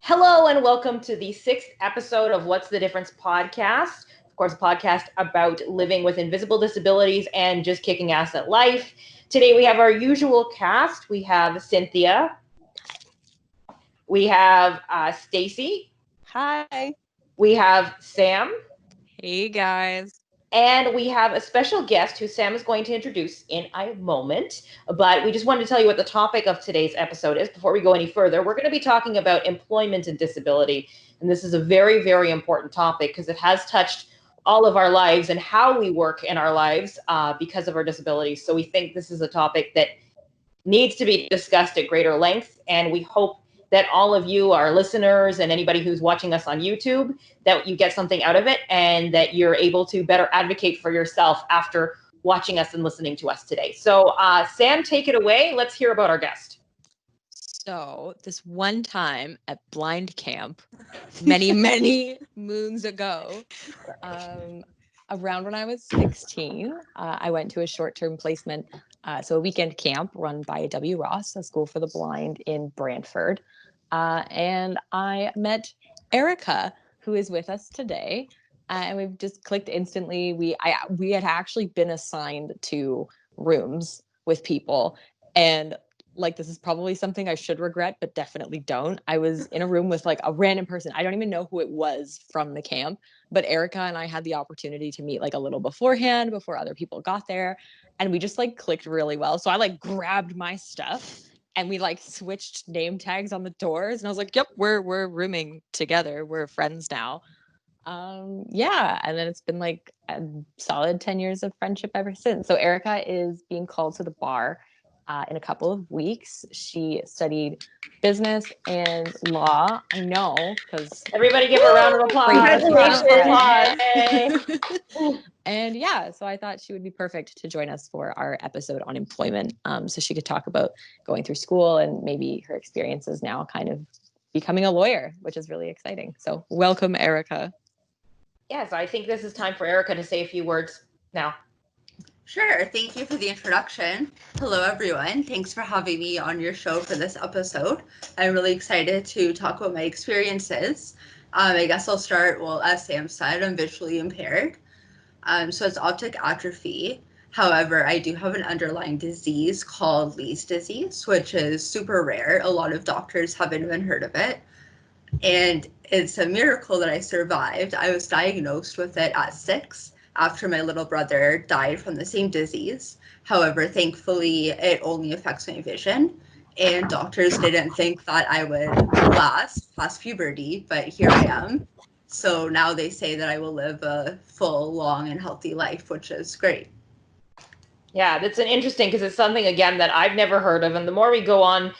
Hello and welcome to the 6th episode of What's the Difference podcast. Of course, a podcast about living with invisible disabilities and just kicking ass at life. Today we have our usual cast. We have Cynthia. We have Stacie. Hi. We have Sam. Hey, guys. And we have a special guest who Sam is going to introduce in a moment. But we just wanted to tell you what the topic of today's episode is before we go any further. We're going to be talking about employment and disability. And this is a very, very important topic because it has touched all of our lives and how we work in our lives because of our disabilities. So we think this is a topic that needs to be discussed at greater length. And we hope that all of you, our listeners, and anybody who's watching us on YouTube, that you get something out of it and that you're able to better advocate for yourself after watching us and listening to us today. So, Sam, take it away. Let's hear about our guest. So, this one time at blind camp, many moons ago, around when I was 16, I went to a short-term placement, so a weekend camp run by W. Ross, a school for the blind in Brantford. And I met Erica, who is with us today. And we've just clicked instantly. We had actually been assigned to rooms with people. And this is probably something I should regret, but definitely don't. I was in a room with a random person. I don't even know who it was from the camp, but Erica and I had the opportunity to meet a little beforehand before other people got there. And we just clicked really well. So I grabbed my stuff and we switched name tags on the doors. And I was like, yep, we're rooming together. We're friends now. Yeah. And then it's been a solid 10 years of friendship ever since. So Erica is being called to the bar in a couple of weeks. She studied business and law. I know, because everybody give her a round of applause. Congratulations. And yeah, so I thought she would be perfect to join us for our episode on employment. So she could talk about going through school and maybe her experiences now kind of becoming a lawyer, which is really exciting. So welcome, Erica. Yeah, so I think this is time for Erica to say a few words now. Sure. Thank you for the introduction. Hello, everyone. Thanks for having me on your show for this episode. I'm really excited to talk about my experiences. I guess I'll start, as Sam said, I'm visually impaired. So it's optic atrophy. However, I do have an underlying disease called Lee's disease, which is super rare. A lot of doctors haven't even heard of it. And it's a miracle that I survived. I was diagnosed with it at 6. After my little brother died from the same disease. However, thankfully, it only affects my vision. And doctors didn't think that I would last past puberty, but here I am. So now they say that I will live a full, long, and healthy life, which is great. Yeah, that's an interesting, because it's something, again, that I've never heard of. And the more we go on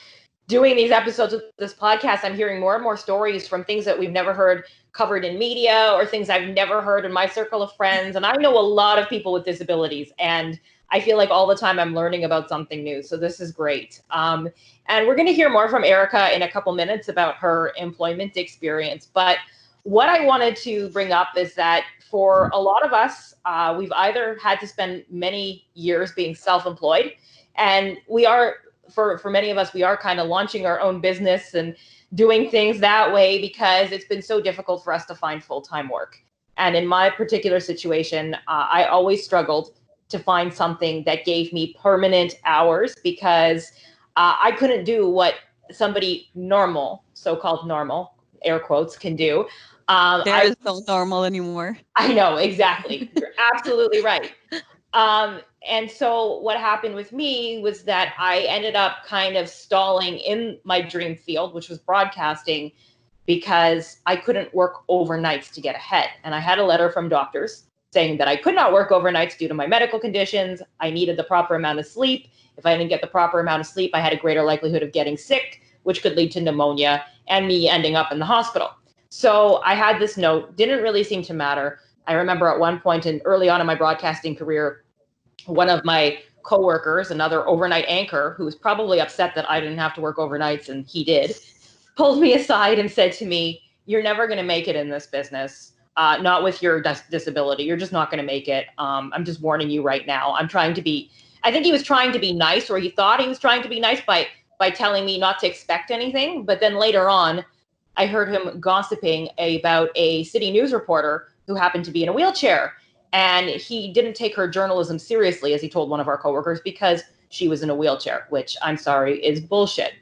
doing these episodes of this podcast, I'm hearing more and more stories from things that we've never heard covered in media or things I've never heard in my circle of friends. And I know a lot of people with disabilities, and I feel like all the time I'm learning about something new. So this is great. And we're going to hear more from Erica in a couple minutes about her employment experience. But what I wanted to bring up is that for a lot of us, we've either had to spend many years being self-employed, and we are, for many of us, we are kind of launching our own business and doing things that way because it's been so difficult for us to find full-time work. And in my particular situation, I always struggled to find something that gave me permanent hours because I couldn't do what somebody normal, so-called normal, air quotes, can do. There is no normal anymore. I know, exactly. You're absolutely right. And so what happened with me was that I ended up kind of stalling in my dream field, which was broadcasting, because I couldn't work overnights to get ahead. And I had a letter from doctors saying that I could not work overnights due to my medical conditions. I needed the proper amount of sleep. If I didn't get the proper amount of sleep, I had a greater likelihood of getting sick, which could lead to pneumonia and me ending up in the hospital. So I had this note, didn't really seem to matter. I remember at one point early on in my broadcasting career, one of my coworkers, another overnight anchor, who was probably upset that I didn't have to work overnights, and he did, pulled me aside and said to me, "You're never going to make it in this business, not with your disability. You're just not going to make it. I'm just warning you right now." I think he was trying to be nice, or he thought he was trying to be nice by telling me not to expect anything. But then later on, I heard him gossiping about a city news reporter who happened to be in a wheelchair. And he didn't take her journalism seriously, as he told one of our coworkers, because she was in a wheelchair, which I'm sorry is bullshit.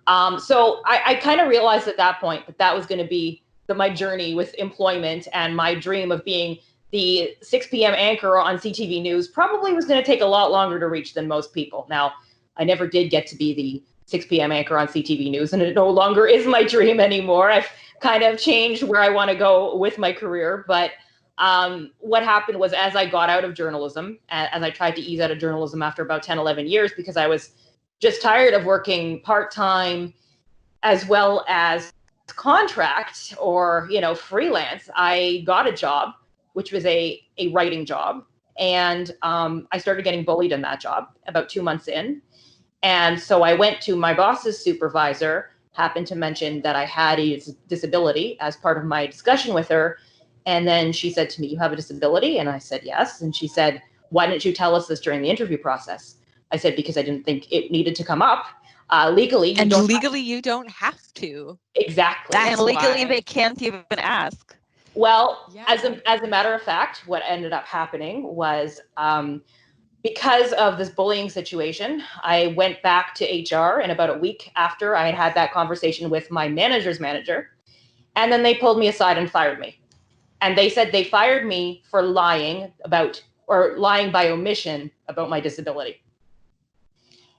So I kind of realized at that point that that was going to be my journey with employment, and my dream of being the 6 p.m. anchor on CTV News probably was going to take a lot longer to reach than most people. Now, I never did get to be the 6 p.m. anchor on CTV News, and it no longer is my dream anymore. I've kind of changed where I want to go with my career. But what happened was, as I got out of journalism, as I tried to ease out of journalism after about 10, 11 years, because I was just tired of working part-time as well as contract or, freelance, I got a job, which was a writing job. And I started getting bullied in that job about 2 months in. And so I went to my boss's supervisor, happened to mention that I had a disability as part of my discussion with her. And then she said to me, "You have a disability?" And I said, "Yes." And she said, "Why didn't you tell us this during the interview process?" I said, "Because I didn't think it needed to come up. Legally, you don't have to. Exactly. And legally, they can't even ask. Well, yeah. As a matter of fact, what ended up happening was because of this bullying situation, I went back to HR, and about a week after I had that conversation with my manager's manager, and then they pulled me aside and fired me. And they said they fired me for lying by omission about my disability.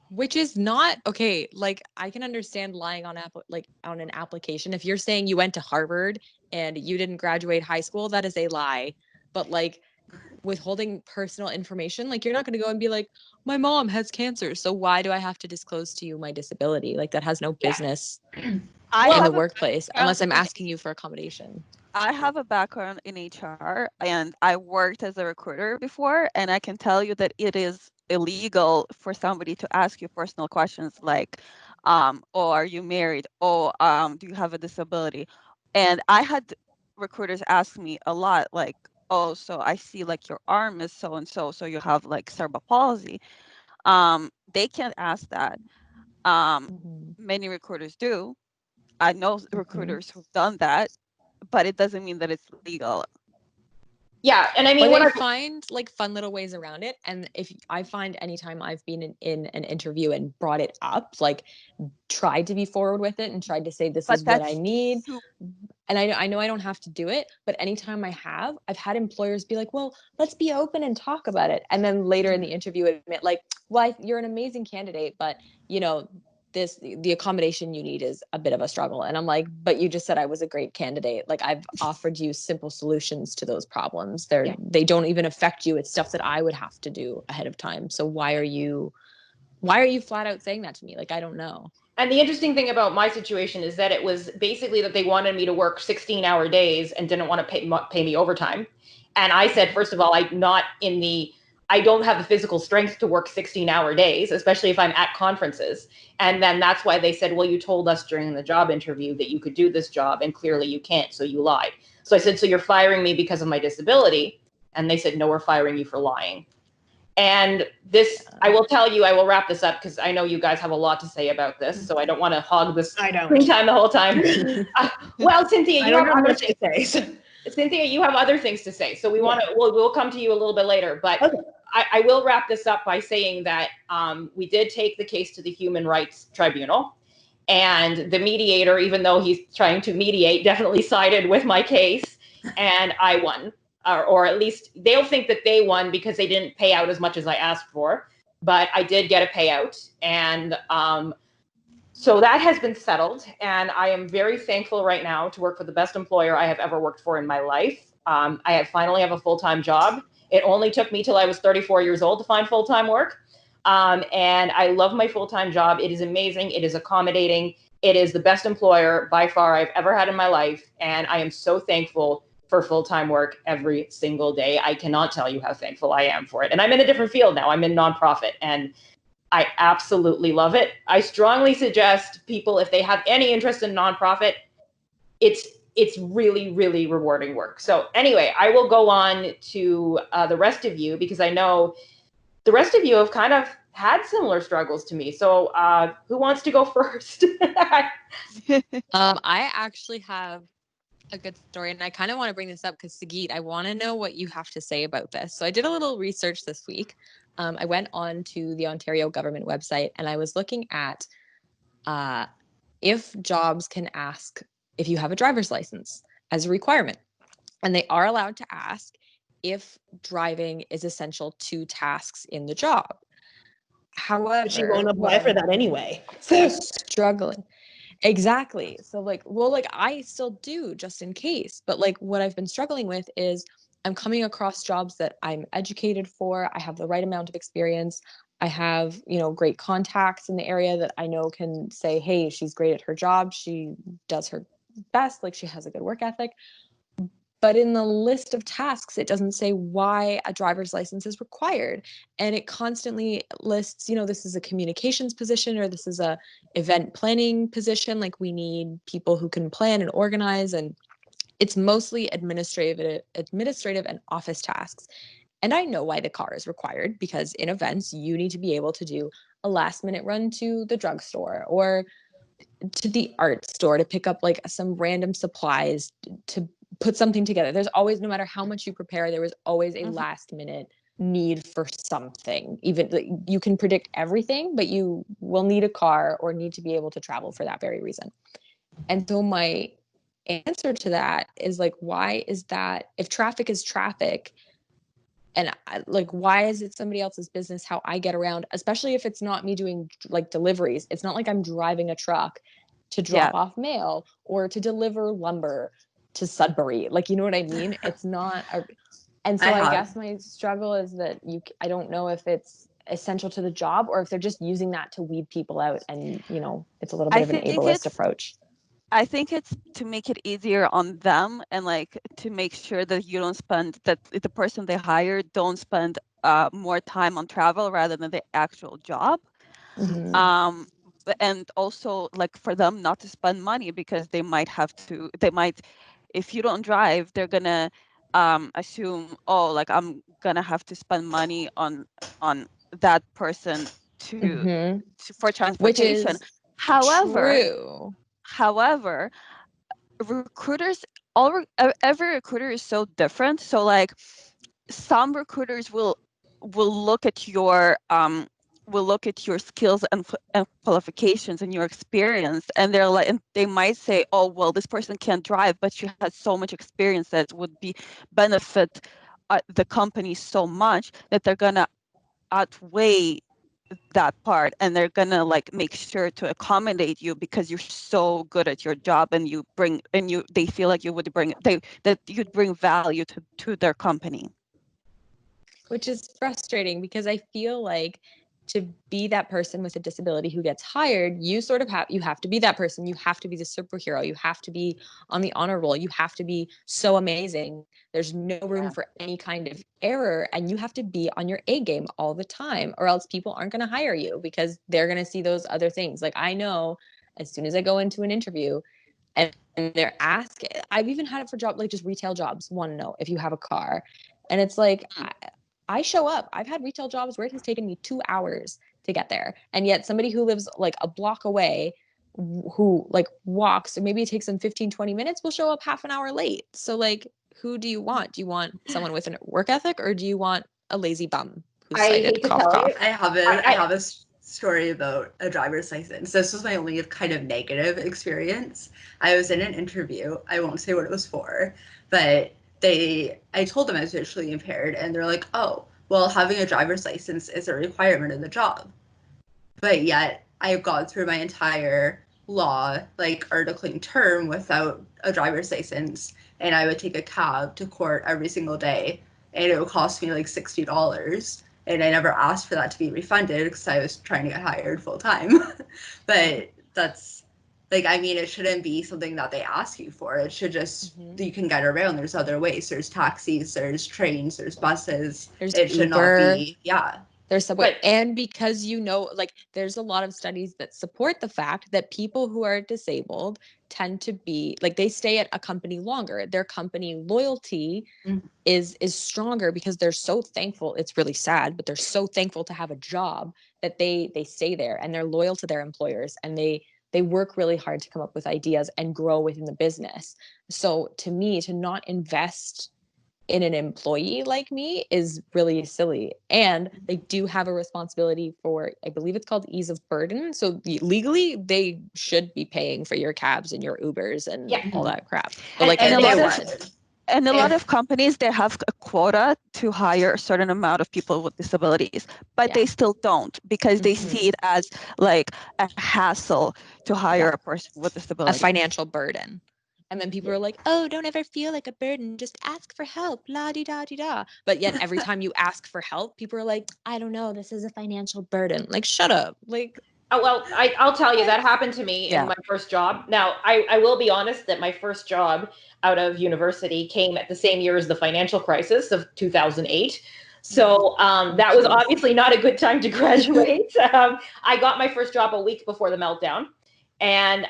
Which is not okay. Like, I can understand lying on an application. If you're saying you went to Harvard and you didn't graduate high school, that is a lie. But like withholding personal information, like, you're not going to go and be like, "My mom has cancer, so why do I have to disclose to you my disability?" Like, that has no business in the workplace unless I'm asking you for accommodation. I have a background in HR, and I worked as a recruiter before, and I can tell you that it is illegal for somebody to ask you personal questions like, "Oh, are you married? Oh, do you have a disability?" And I had recruiters ask me a lot, like, "Oh, so I see like your arm is so and so, so you have like cerebral palsy." They can't ask that. Many recruiters do. I know recruiters who've done that, but it doesn't mean that it's legal. Yeah, and I mean, when I find like fun little ways around it, and if I find anytime I've been in an interview and brought it up, like tried to be forward with it and tried to say this is what I need, and I know I don't have to do it, but anytime I've had employers be like, "Well, let's be open and talk about it," and then later in the interview admit like, "Well, you're an amazing candidate, but the accommodation you need is a bit of a struggle." And I'm like, "But you just said I was a great candidate. Like, I've offered you simple solutions to those problems. They don't even affect you. It's stuff that I would have to do ahead of time. So why are you flat out saying that to me? Like, I don't know." And the interesting thing about my situation is that it was basically that they wanted me to work 16-hour days and didn't want to pay me overtime. And I said, first of all, I don't have the physical strength to work 16-hour days, especially if I'm at conferences. And then that's why they said, "Well, you told us during the job interview that you could do this job, and clearly you can't, so you lied." So I said, "So you're firing me because of my disability?" And they said, "No, we're firing you for lying." And this, I will tell you, I will wrap this up because I know you guys have a lot to say about this, so I don't want to hog this screen time the whole time. Well, Cynthia, you have other things to say. Cynthia, you have other things to say, so we'll come to you a little bit later. But okay. I will wrap this up by saying that we did take the case to the Human Rights Tribunal, and the mediator, even though he's trying to mediate, definitely sided with my case, and I won. Or at least they'll think that they won because they didn't pay out as much as I asked for, but I did get a payout. And so that has been settled. And I am very thankful right now to work for the best employer I have ever worked for in my life. I finally have a full-time job. It only took me till I was 34 years old to find full-time work. And I love my full-time job. It is amazing. It is accommodating. It is the best employer by far I've ever had in my life. And I am so thankful for full-time work every single day. I cannot tell you how thankful I am for it. And I'm in a different field now. I'm in nonprofit, and I absolutely love it. I strongly suggest people, if they have any interest in nonprofit, it's really, really rewarding work. So anyway, I will go on to the rest of you, because I know the rest of you have kind of had similar struggles to me. So who wants to go first? I actually have a good story, and I kind of want to bring this up because Sagit, I want to know what you have to say about this. So I did a little research this week. I went on to the Ontario government website and I was looking at if jobs can ask if you have a driver's license as a requirement. And they are allowed to ask if driving is essential to tasks in the job. However, she won't apply for that anyway. So struggling. Exactly. So like, well, like I still do just in case, but like what I've been struggling with is I'm coming across jobs that I'm educated for. I have the right amount of experience. I have, great contacts in the area that I know can say, hey, she's great at her job. She does her best. Like she has a good work ethic. But in the list of tasks, it doesn't say why a driver's license is required. And it constantly lists, this is a communications position or this is a event planning position. Like we need people who can plan and organize. And it's mostly administrative and office tasks. And I know why the car is required, because in events, you need to be able to do a last minute run to the drugstore or to the art store to pick up like some random supplies to put something together. There's always, no matter how much you prepare, there was always a last minute need for something. Even like, you can predict everything, but you will need a car or need to be able to travel for that very reason. And so my answer to that is like, why is that? If traffic is traffic, and why is it somebody else's business how I get around, especially if it's not me doing like deliveries? It's not like I'm driving a truck to drop off mail or to deliver lumber to Sudbury. Like, you know what I mean? It's not and so I guess my struggle is that I don't know if it's essential to the job or if they're just using that to weed people out, and it's a little bit of an ableist approach. I think it's to make it easier on them and like to make sure that you don't spend, that the person they hire don't spend more time on travel rather than the actual job. And also like for them not to spend money, because they might, if you don't drive, they're gonna assume, oh, like I'm gonna have to spend money on that person for transportation. Which is true. However, recruiters, every recruiter is so different. So like some recruiters will look at your skills and qualifications and your experience, and they might say, oh well, this person can't drive, but she has so much experience that would benefit the company so much that they're gonna outweigh that part, and they're gonna like make sure to accommodate you because you're so good at your job, and they feel like that you'd bring value to their company. Which is frustrating, because I feel like to be that person with a disability who gets hired, you have to be that person. You have to be the superhero. You have to be on the honor roll. You have to be so amazing. There's no room for any kind of error, and you have to be on your A game all the time, or else people aren't going to hire you because they're going to see those other things. Like I know as soon as I go into an interview and they're asking, I've even had it for jobs, like just retail jobs, want to know if you have a car. And it's like, I show up. I've had retail jobs where it has taken me 2 hours to get there. And yet somebody who lives like a block away, who like walks, or maybe it takes them 15, 20 minutes, will show up half an hour late. So like, who do you want? Do you want someone with a work ethic, or do you want a lazy bum who's cited? I have a story about a driver's license. This was my only kind of negative experience. I was in an interview. I won't say what it was for, but I told them I was visually impaired, and they're like, oh, well, having a driver's license is a requirement in the job. But yet I've gone through my entire law, like articling term without a driver's license, and I would take a cab to court every single day, and it would cost me like $60. And I never asked for that to be refunded because I was trying to get hired full time. But that's, like, I mean, it shouldn't be something that they ask you for. It should just, you can get around. There's other ways. There's taxis, there's trains, there's buses. There's it should Uber. not be, There's subway. But- And because, you know, like there's a lot of studies that support the fact that people who are disabled tend to be like, they stay at a company longer. Their company loyalty is stronger because they're so thankful. It's really sad, but they're so thankful to have a job that they stay there, and they're loyal to their employers, and they work really hard to come up with ideas and grow within the business. So to me, to not invest in an employee like me is really silly. And they do have a responsibility for, I believe it's called ease of burden. So legally, they should be paying for your cabs and your Ubers and all that crap. But like, and a they lot would. of and a lot of companies, they have a quota to hire a certain amount of people with disabilities, but they still don't, because they see it as like a hassle to hire a person with a disabilities. financial burden. And then people are like, oh, don't ever feel like a burden. Just ask for help. La di da di da. But yet every time you ask for help, people are like, I don't know. This is a financial burden. Like, shut up. Like, oh, well, I'll tell you, that happened to me in my first job. Now, I will be honest that my first job out of university came at the same year as the financial crisis of 2008. So that was obviously not a good time to graduate. I got my first job a week before the meltdown. And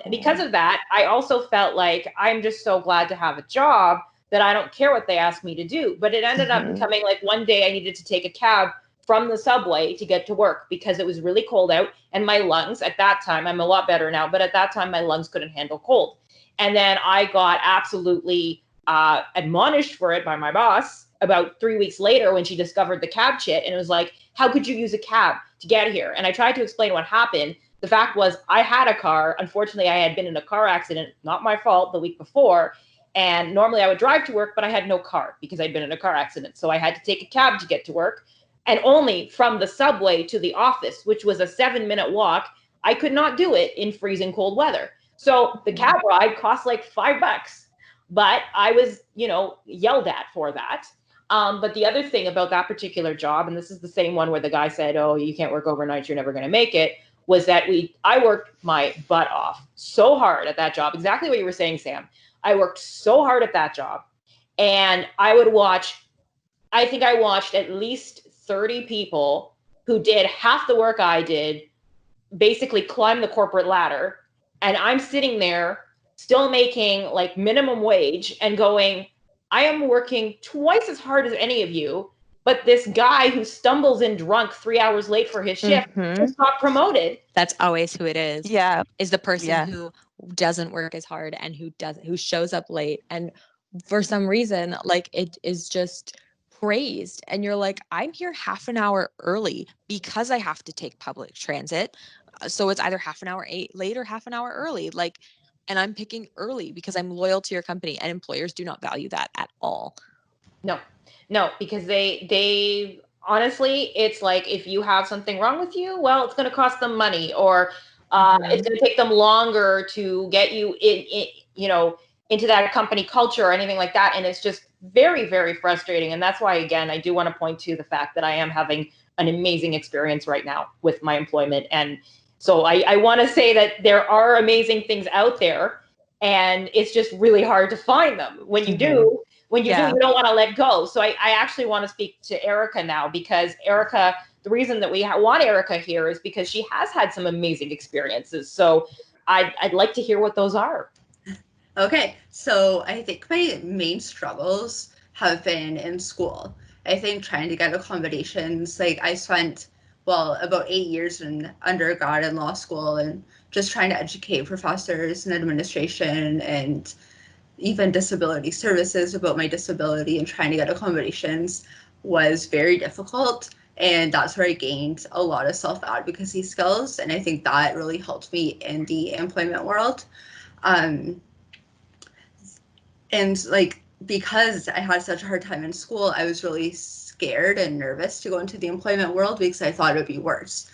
because of that, I also felt like I'm just so glad to have a job that I don't care what they ask me to do. But it ended up becoming like one day I needed to take a cab from the subway to get to work because it was really cold out, and my lungs at that time, I'm a lot better now, but at that time my lungs couldn't handle cold. And then I got absolutely admonished for it by my boss about 3 weeks later when she discovered the cab shit, and it was like, how could you use a cab to get here? And I tried to explain what happened. The fact was I had a car. Unfortunately, I had been in a car accident, not my fault, the week before. And normally I would drive to work, but I had no car because I'd been in a car accident. So I had to take a cab to get to work. And only from the subway to the office, which was a 7-minute walk, I could not do it in freezing cold weather. So the cab ride cost like $5, but I was, yelled at for that. But the other thing about that particular job, and this is the same one where the guy said, oh, you can't work overnight, you're never going to make it, was that I worked my butt off so hard at that job. Exactly what you were saying, Sam. I worked so hard at that job, and I think I watched at least 30 people who did half the work I did basically climb the corporate ladder. And I'm sitting there still making like minimum wage and going, I am working twice as hard as any of you. But this guy who stumbles in drunk 3 hours late for his shift just got promoted. That's always who it is. Yeah. Is the person who doesn't work as hard and who shows up late. And for some reason, like, it is just praised, and you're like, I'm here half an hour early because I have to take public transit. So it's either half an hour late or half an hour early. Like, and I'm picking early because I'm loyal to your company, and employers do not value that at all. No, because they honestly, it's like if you have something wrong with you, well, it's going to cost them money, or it's going to take them longer to get you into that company culture or anything like that. And it's just very, very frustrating. And that's why, again, I do want to point to the fact that I am having an amazing experience right now with my employment. And so I want to say that there are amazing things out there, and it's just really hard to find them. When you do, you don't want to let go. So I actually want to speak to Erica now, because Erica, the reason that we want Erica here is because she has had some amazing experiences. So I'd like to hear what those are. Okay, so I think my main struggles have been in school. I think trying to get accommodations, like I spent, about 8 years in undergrad and law school, and just trying to educate professors and administration and even disability services about my disability, and trying to get accommodations was very difficult. And that's where I gained a lot of self-advocacy skills. And I think that really helped me in the employment world. And like, because I had such a hard time in school, I was really scared and nervous to go into the employment world because I thought it would be worse.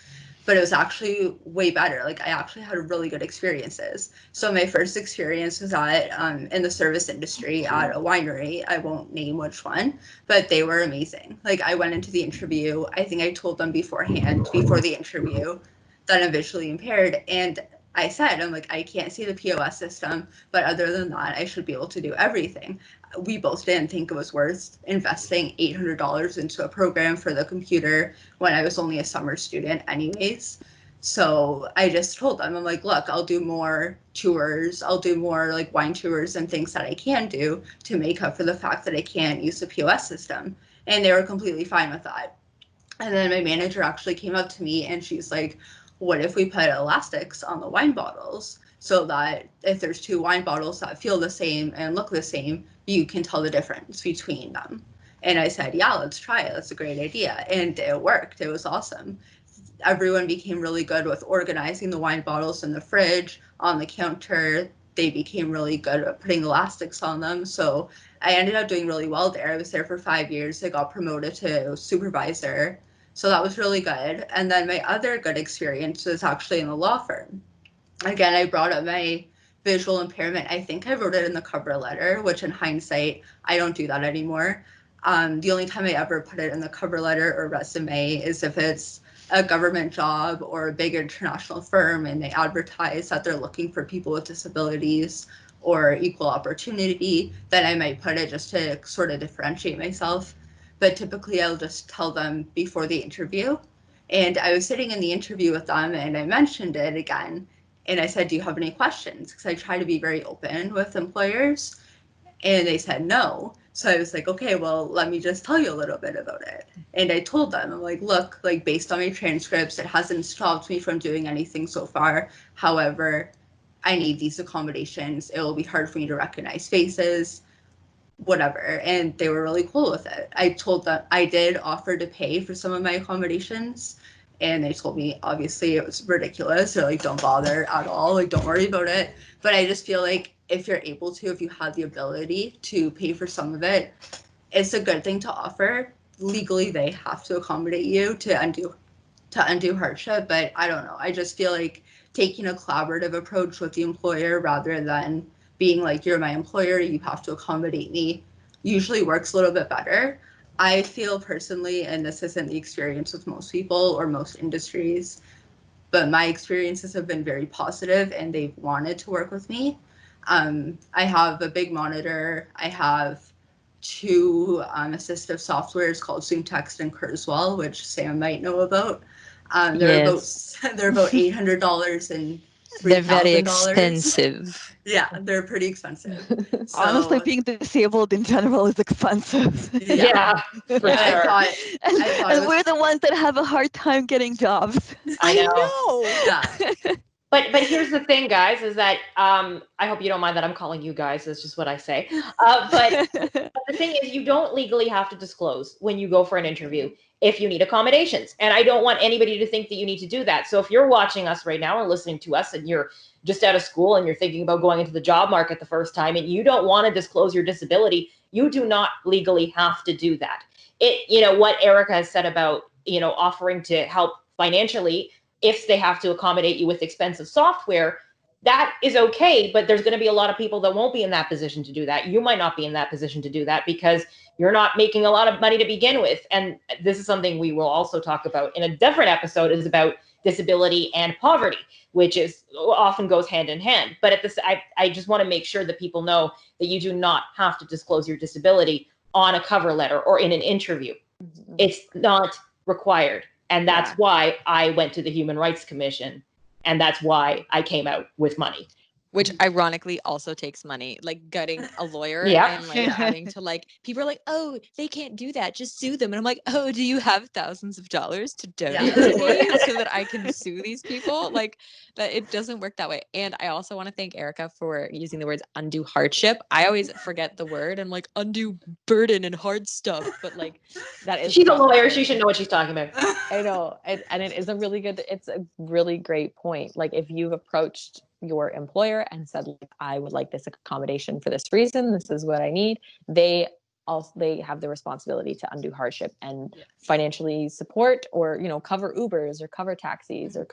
But it was actually way better. Like, I actually had really good experiences. So my first experience was in the service industry at a winery. I won't name which one, but they were amazing. Like, I went into the interview. I think I told them before the interview that I'm visually impaired. And I said, I'm like, I can't see the POS system, but other than that, I should be able to do everything. We both didn't think it was worth investing $800 into a program for the computer when I was only a summer student anyways. So I just told them, I'm like, look, I'll do more tours. I'll do more like wine tours and things that I can do to make up for the fact that I can't use the POS system. And they were completely fine with that. And then my manager actually came up to me and she's like, what if we put elastics on the wine bottles so that if there's two wine bottles that feel the same and look the same, you can tell the difference between them? And I said, yeah, let's try it. That's a great idea. And it worked. It was awesome. Everyone became really good with organizing the wine bottles in the fridge, on the counter. They became really good at putting elastics on them. So I ended up doing really well there. I was there for 5 years. I got promoted to supervisor. So that was really good. And then my other good experience was actually in a law firm. Again, I brought up my visual impairment. I think I wrote it in the cover letter, which in hindsight, I don't do that anymore. The only time I ever put it in the cover letter or resume is if it's a government job or a big international firm and they advertise that they're looking for people with disabilities or equal opportunity, then I might put it just to sort of differentiate myself. But typically I'll just tell them before the interview. And I was sitting in the interview with them and I mentioned it again. And I said, do you have any questions? Because I try to be very open with employers. And they said no. So I was like, okay, well, let me just tell you a little bit about it. And I told them, I'm like, look, like based on my transcripts, it hasn't stopped me from doing anything so far. However, I need these accommodations. It will be hard for me to recognize faces, whatever. And they were really cool with it. I told them I did offer to pay for some of my accommodations. And they told me, obviously, it was ridiculous. They're like, don't bother at all. Like, don't worry about it. But I just feel like if you're able to, if you have the ability to pay for some of it, it's a good thing to offer. Legally, they have to accommodate you to undo hardship. But I don't know. I just feel like taking a collaborative approach with the employer rather than being like, you're my employer, you have to accommodate me, usually works a little bit better. I feel personally, and this isn't the experience with most people or most industries, but my experiences have been very positive and they've wanted to work with me. I have a big monitor. I have two assistive softwares called Zoom Text and Kurzweil, which Sam might know about. Yes. They're about $800 and They're very $3,000. expensive. Yeah, they're pretty expensive. So, Honestly, being disabled in general is expensive. Yeah, for Yeah, sure. And we're the ones that have a hard time getting jobs. I know. Yeah. But here's the thing, guys, is that I hope you don't mind that I'm calling you guys. That's just what I say. But the thing is, you don't legally have to disclose when you go for an interview if you need accommodations. And I don't want anybody to think that you need to do that. So if you're watching us right now and listening to us and you're just out of school and you're thinking about going into the job market the first time and you don't want to disclose your disability, you do not legally have to do that. What Erica has said about, offering to help financially if they have to accommodate you with expensive software, that is okay, but there's going to be a lot of people that won't be in that position to do that. You might not be in that position to do that because you're not making a lot of money to begin with. And this is something we will also talk about in a different episode, is about disability and poverty, which is often goes hand in hand. But at this, I just want to make sure that people know that you do not have to disclose your disability on a cover letter or in an interview. It's not required. And that's why I went to the Human Rights Commission. And that's why I came out with money. Which ironically also takes money, like gutting a lawyer Yeah. and like having to people are like, oh, they can't do that, just sue them. And I'm like, oh, do you have thousands of dollars to donate to me so that I can sue these people? Like, that it doesn't work that way. And I also want to thank Erica for using the words undue hardship. I always forget the word and like undue burden and hard stuff, but like that is. She's a lawyer. She should know what she's talking about. I know. And it's a really great point. Like if you've approached your employer and said, I would like this accommodation for this reason, this is what I need, they have the responsibility to undo hardship and financially support or cover Ubers or cover taxis or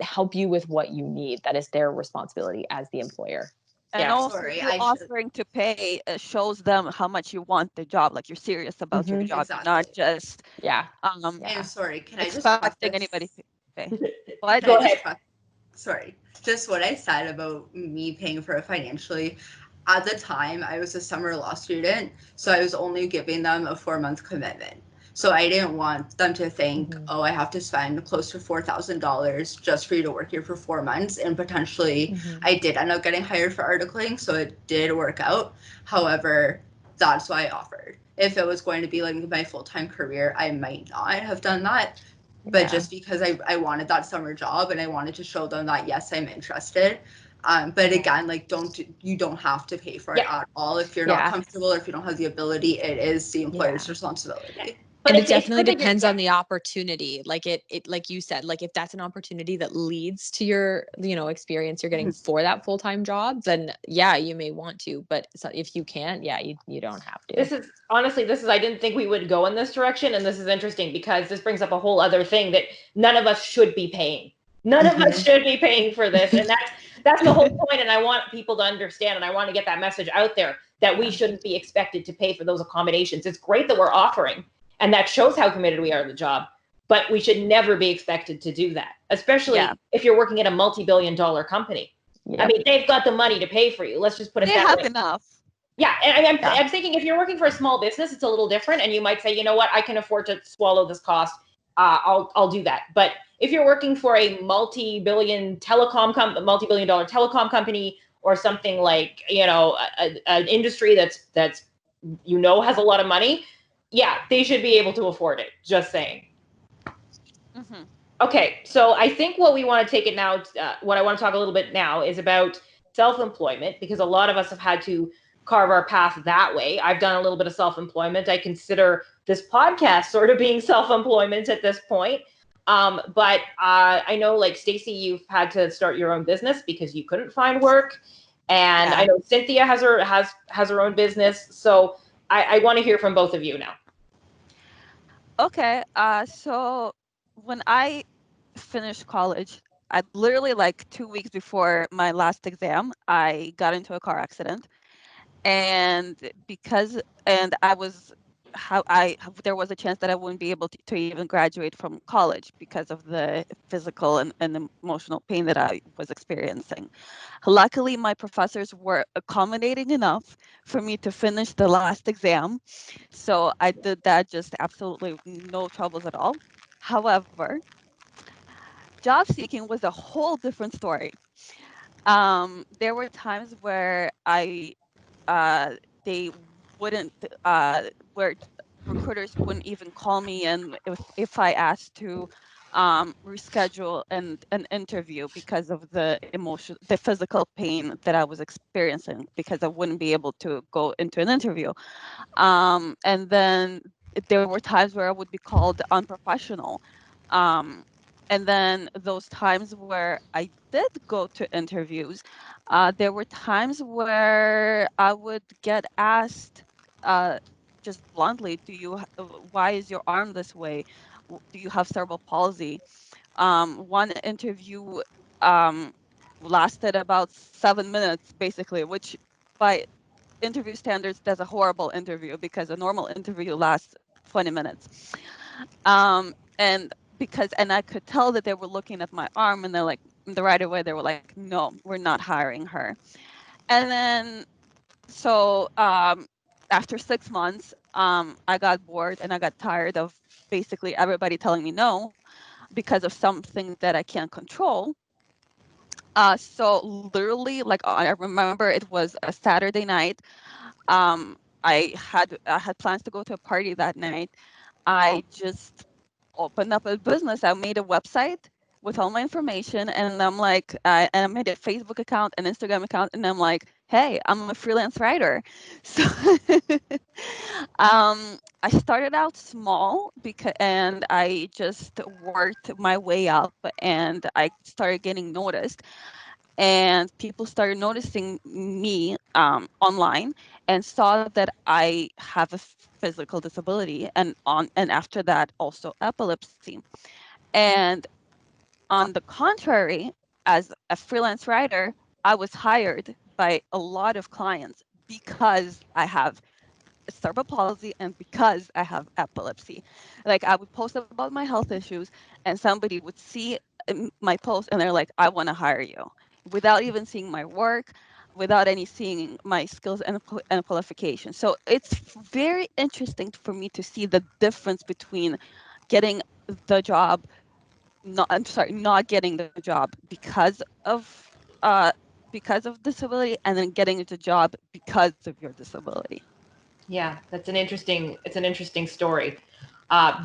help you with what you need. That is their responsibility as the employer. And also, offering to pay shows them how much you want the job, like you're serious about your job, not just And sorry, can I just expecting anybody to pay. Go ahead. Sorry. just what I said about me paying for it financially. At the time, I was a summer law student, so I was only giving them a 4-month commitment. So I didn't want them to think, oh, I have to spend close to $4,000 just for you to work here for 4 months. And potentially, I did end up getting hired for articling, so it did work out. However, that's why I offered. If it was going to be like my full-time career, I might not have done that. But just because I wanted that summer job and I wanted to show them that, yes, I'm interested. But again, like, you don't have to pay for it at all if you're not comfortable or if you don't have the ability. It is the employer's responsibility. But and it definitely depends on the opportunity. Like it, like you said, like if that's an opportunity that leads to your, experience you're getting for that full-time job, then you may want to. But if you can't, you don't have to. This is I didn't think we would go in this direction. And this is interesting because this brings up a whole other thing that none of us should be paying. None of us should be paying for this. And that's the whole point. And I want people to understand, and I want to get that message out there that we shouldn't be expected to pay for those accommodations. It's great that we're offering, and that shows how committed we are to the job, but we should never be expected to do that, especially if you're working at a multi-billion-dollar company. I mean, they've got the money to pay for you. Let's just put it that way. They have enough. Yeah, and I'm thinking if you're working for a small business, it's a little different, and you might say, you know what, I can afford to swallow this cost. I'll do that. But if you're working for a multi-billion-dollar telecom company, or something like, an industry that's has a lot of money, they should be able to afford it. Just saying. Okay, so I think what we want to take it now, what I want to talk a little bit now is about self-employment, because a lot of us have had to carve our path that way. I've done a little bit of self-employment. I consider this podcast sort of being self-employment at this point. But I know, like, Stacie, you've had to start your own business because you couldn't find work. And I know Cynthia has her own business. So I want to hear from both of you now. Okay. So when I finished college, I literally, like 2 weeks before my last exam, I got into a car accident. And there was a chance that I wouldn't be able to even graduate from college because of the physical and emotional pain that I was experiencing. Luckily, my professors were accommodating enough for me to finish the last exam. So I did that, just absolutely no troubles at all. However, job seeking was a whole different story. There were times where they wouldn't, where recruiters wouldn't even call me, and if I asked to reschedule an interview because of the physical pain that I was experiencing, because I wouldn't be able to go into an interview. And then there were times where I would be called unprofessional. And then those times where I did go to interviews, there were times where I would get asked, just bluntly, why is your arm this way? Do you have cerebral palsy? One interview lasted about 7 minutes, basically, which by interview standards, that's a horrible interview, because a normal interview lasts 20 minutes. And I could tell that they were looking at my arm, and they're like, right away, they were like, no, we're not hiring her. And then, so after 6 months, I got bored and I got tired of basically everybody telling me no because of something that I can't control. So literally, like, I remember it was a Saturday night. I had plans to go to a party that night. I just opened up a business. I made a website with all my information, and I'm like, and I made a Facebook account, an Instagram account, and I'm like, hey, I'm a freelance writer. So I started out small and I just worked my way up, and I started getting noticed. And people started noticing me online, and saw that I have a physical disability, and after that also epilepsy. And on the contrary, as a freelance writer, I was hired by a lot of clients because I have cerebral palsy and because I have epilepsy. Like, I would post about my health issues, and somebody would see my post and they're like, I want to hire you. without even seeing my work, without any seeing my skills and qualifications. So it's very interesting for me to see the difference between getting the job, not getting the job uh, because of disability, and then getting the job because of your disability. Yeah, it's an interesting story.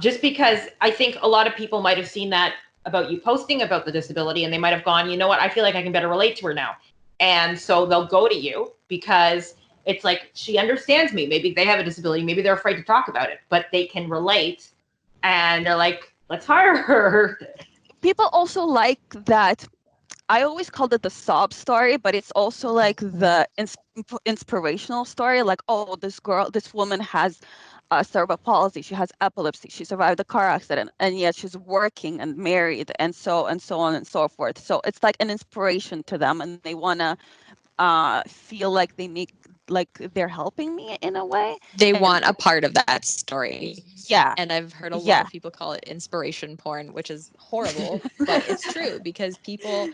Just because I think a lot of people might have seen that about you posting about the disability, and they might have gone, you know what, I feel like I can better relate to her now. And so they'll go to you because it's like, she understands me. Maybe they have a disability. Maybe they're afraid to talk about it, but they can relate. And they're like, let's hire her. People also like that. I always called it the sob story, but it's also like the inspirational story. Like, oh, this woman has cerebral palsy. She has epilepsy. She survived a car accident, and yet she's working and married, and so on and so forth. So it's like an inspiration to them, and they want to feel like they're helping me in a way. They want a part of that story. Yeah. And I've heard a lot of people call it inspiration porn, which is horrible, but it's true because people,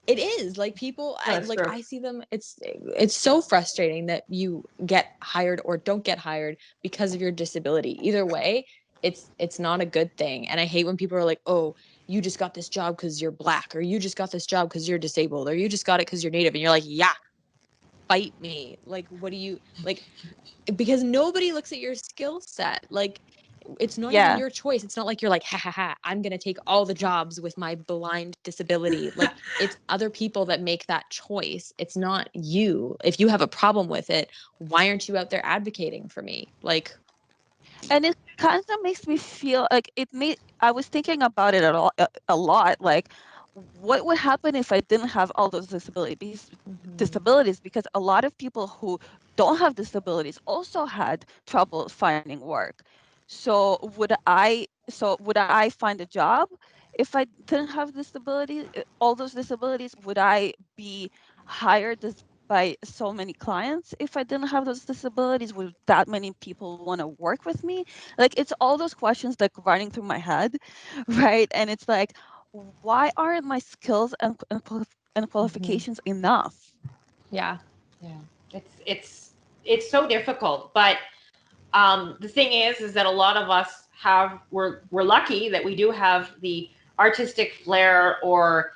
it is like people, I see them. It's so frustrating that you get hired or don't get hired because of your disability. Either way, it's not a good thing. And I hate when people are like, oh, you just got this job because you're Black, or you just got this job because you're disabled, or you just got it because you're Native. And you're like, yeah, fight me. Like, what do you like? Because nobody looks at your skill set. Like, it's not even your choice. It's not like you're like, ha ha ha, I'm going to take all the jobs with my blind disability. Like, it's other people that make that choice. It's not you. If you have a problem with it, why aren't you out there advocating for me? Like, and it kind of makes me feel like I was thinking about it a lot. Like, what would happen if I didn't have all those disabilities? Because a lot of people who don't have disabilities also had trouble finding work. So would I find a job if I didn't have all those disabilities? Would I be hired by so many clients if I didn't have those disabilities? Would that many people want to work with me? Like, it's all those questions like running through my head, right? And it's like, why aren't my skills and qualifications enough? Yeah. It's so difficult, but the thing is that a lot of us we're lucky that we do have the artistic flair or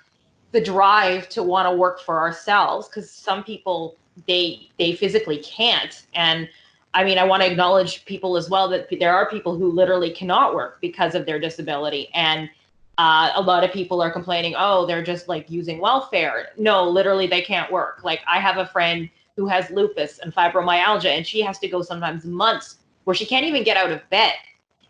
the drive to want to work for ourselves, because some people, they physically can't. And I mean, I want to acknowledge people as well, that there are people who literally cannot work because of their disability. And a lot of people are complaining, oh, they're just like using welfare. No, literally they can't work. Like, I have a friend who has lupus and fibromyalgia, and she has to go sometimes months where she can't even get out of bed.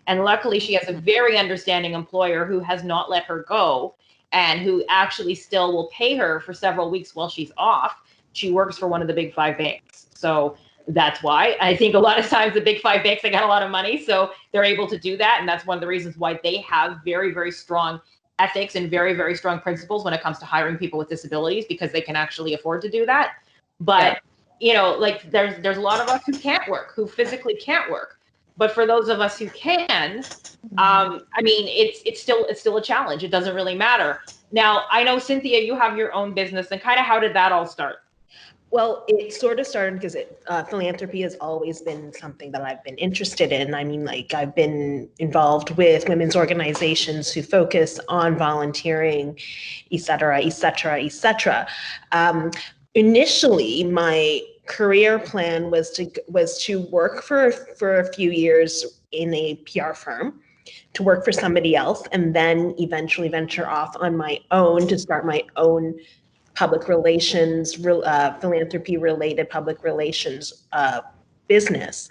And luckily she has a very understanding employer who has not let her go, and who actually still will pay her for several weeks while she's off. She works for one of the big 5 banks. So that's why I think a lot of times the big 5 banks, they got a lot of money, so they're able to do that. And that's one of the reasons why they have very, very strong ethics and very, very strong principles when it comes to hiring people with disabilities, because they can actually afford to do that. But you know, like, there's a lot of us who can't work, who physically can't work. But for those of us who can, I mean, it's still a challenge. It doesn't really matter. Now, I know, Cynthia, you have your own business, and kind of how did that all start? Well, it sort of started because philanthropy has always been something that I've been interested in. I mean, like, I've been involved with women's organizations who focus on volunteering, et cetera, et cetera, et cetera. Initially, my career plan was to work for a few years in a PR firm, to work for somebody else, and then eventually venture off on my own to start my own public relations, philanthropy related public relations business.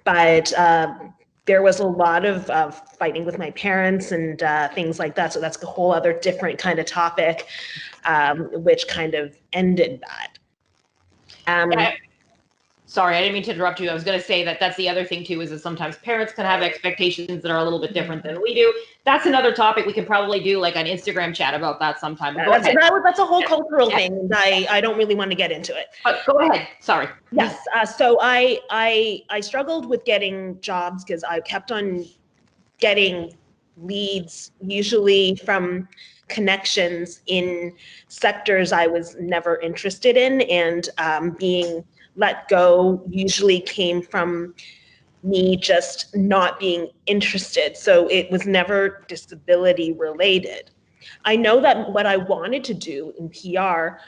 But there was a lot of fighting with my parents and things like that. So that's a whole other different kind of topic, which kind of ended that. Sorry, I didn't mean to interrupt you. I was going to say that that's the other thing too, is that sometimes parents can have expectations that are a little bit different than we do. That's another topic. We can probably do like an Instagram chat about that sometime. Go ahead. That's a whole cultural thing, and I don't really want to get into it. Go ahead. Sorry. Yes. So I struggled with getting jobs because I kept on getting leads, usually from connections in sectors I was never interested in, and being let go usually came from me just not being interested. So it was never disability related. I know that what I wanted to do in PR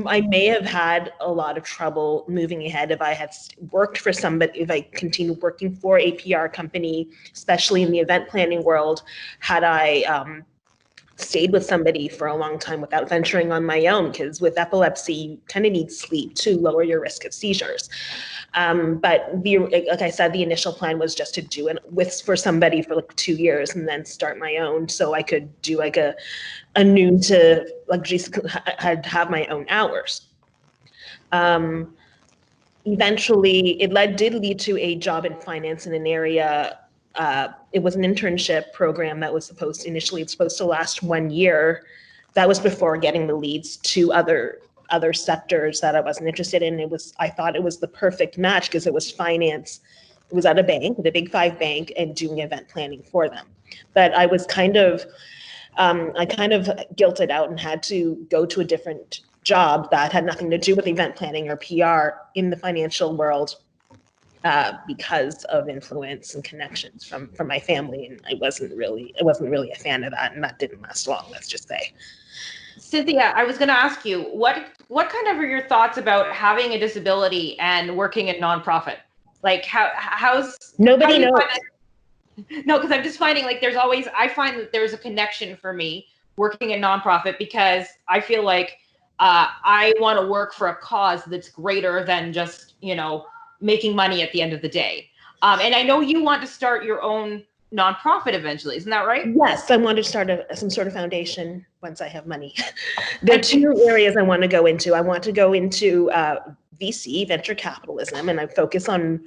I may have had a lot of trouble moving ahead if I had worked for somebody, if I continued working for a PR company, especially in the event planning world, had I stayed with somebody for a long time without venturing on my own, because with epilepsy, you kind of need sleep to lower your risk of seizures. But like I said, the initial plan was just to do it for somebody for like 2 years and then start my own, so I could do like a noon to like just have my own hours. Eventually, did lead to a job in finance in an area. It was an internship program that was initially supposed to last 1 year. That was before getting the leads to other sectors that I wasn't interested in. I thought it was the perfect match because it was finance. It was at a bank, the Big Five bank, and doing event planning for them. But I was kind of guilted out and had to go to a different job that had nothing to do with event planning or PR in the financial world because of influence and connections from my family, and I wasn't really a fan of that, and that didn't last long. Let's just say. Cynthia, I was going to ask you, what kind of are your thoughts about having a disability and working in nonprofit? Like how's nobody knows. No, because I'm just finding like I find that there's a connection for me working in nonprofit, because I feel like I want to work for a cause that's greater than just, making money at the end of the day. And I know you want to start your own nonprofit eventually. Isn't that right? Yes, I want to start some sort of foundation once I have money. There are two areas I want to go into. I want to go into VC, venture capitalism, and I focus on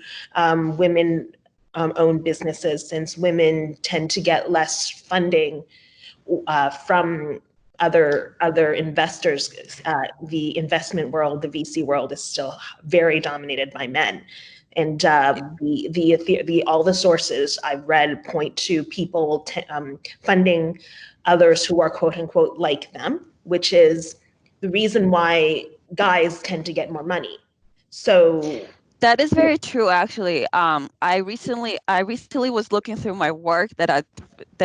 women owned businesses, since women tend to get less funding from other investors. The investment world, the VC world, is still very dominated by men. And all the sources I've read point to people funding others who are quote unquote like them, which is the reason why guys tend to get more money. So that is very true, actually. I recently was looking through my work that